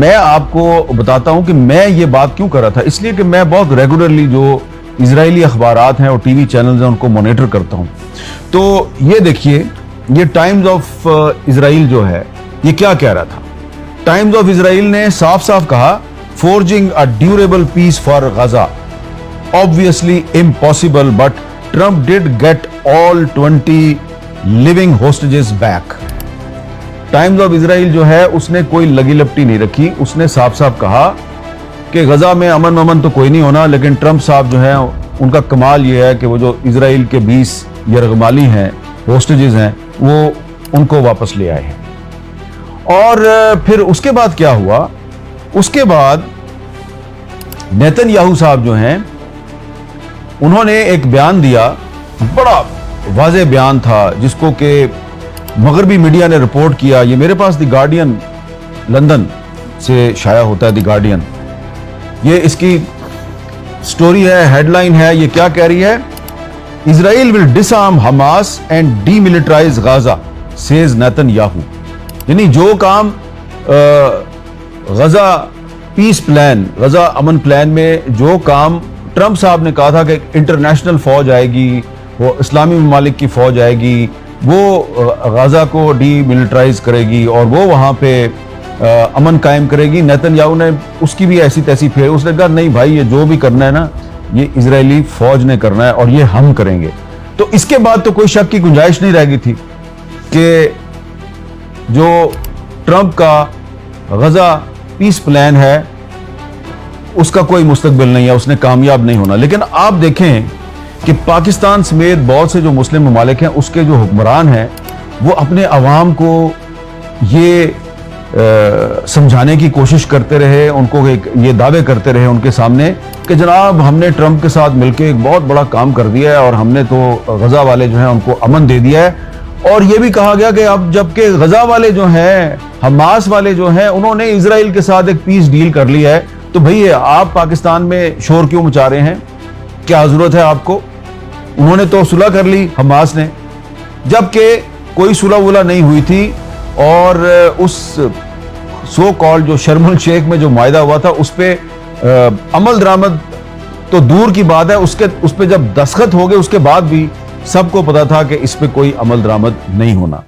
मैं आपको बताता हूं कि मैं ये बात क्यों कर रहा था। इसलिए कि मैं बहुत रेगुलरली जो इजरायली अखबारात हैं और टीवी चैनल्स हैं उनको मॉनिटर करता हूं। तो ये देखिए, ये टाइम्स ऑफ इजराइल जो है ये क्या कह रहा था। टाइम्स ऑफ इजराइल ने साफ साफ कहा, forging a durable peace for Gaza obviously impossible, but Trump did get all 20 living hostages back. Times of Israel जो है उसने कोई लगी लपटी नहीं रखी। उसने साफ साफ कहा कि गजा में अमन तो कोई नहीं होना, लेकिन ट्रंप साहब जो है उनका कमाल ये है कि वो जो इजराइल के 20 यरगमाली हैं, होस्टेजेस हैं, वो उनको वापस ले आए हैं। और फिर उसके बाद क्या हुआ, उसके बाद नेतन्याहू साहब जो हैं उन्होंने एक बयान दिया, बड़ा वाज़ेह बयान था जिसको कि मगरबी मीडिया ने रिपोर्ट किया। ये मेरे पास द गार्डियन लंदन से शाया होता है, द गार्डियन। ये इसकी स्टोरी है, हेडलाइन है। ये क्या कह रही है, Israel will disarm Hamas and demilitarise Gaza says Netanyahu. यानी जो काम गजा पीस प्लान, गजा अमन प्लान में जो काम ट्रंप साहब ने कहा था कि इंटरनेशनल फौज आएगी, वो इस्लामी ममालिक की फौज आएगी, वो गाजा को डीमिलिटराइज करेगी और वो वहां पे अमन कायम करेगी। नेतन्याहू ने उसकी भी ऐसी तैसी फेर, उसने कहा नहीं भाई, ये जो भी करना है ना ये इजरायली फौज ने करना है और ये हम करेंगे। तो इसके बाद तो कोई शक की गुंजाइश नहीं रह गई थी कि जो ट्रंप का गजा पीस प्लान है उसका कोई मुस्तकबिल नहीं है, उसने कामयाब नहीं होना। लेकिन आप देखें कि पाकिस्तान समेत बहुत से जो मुस्लिम ममालिक हैं उसके जो हुक्मरान हैं वो अपने अवाम को ये समझाने की कोशिश करते रहे, उनको ये दावे करते रहे उनके सामने कि जनाब हमने ट्रंप के साथ मिलकर एक बहुत बड़ा काम कर दिया है और हमने तो गजा वाले जो हैं उनको अमन दे दिया है। और ये भी कहा गया कि अब जबकि गजा वाले जो हैं, हमास वाले जो हैं, उन्होंने इजराइल के साथ एक पीस डील कर लिया है, तो भैया आप पाकिस्तान में शोर क्यों मचा रहे हैं, क्या जरूरत है आपको। उन्होंने तो सुलह कर ली हमास ने, जबकि कोई सुलह वुलह नहीं हुई थी। और उस सो कॉल्ड जो शर्म अल शेख में जो मायदा हुआ था उस पर अमल दरामद तो दूर की बात है, उस पर जब दस्तखत हो गए उसके बाद भी सबको पता था कि इस पे कोई अमल दरामद नहीं होना।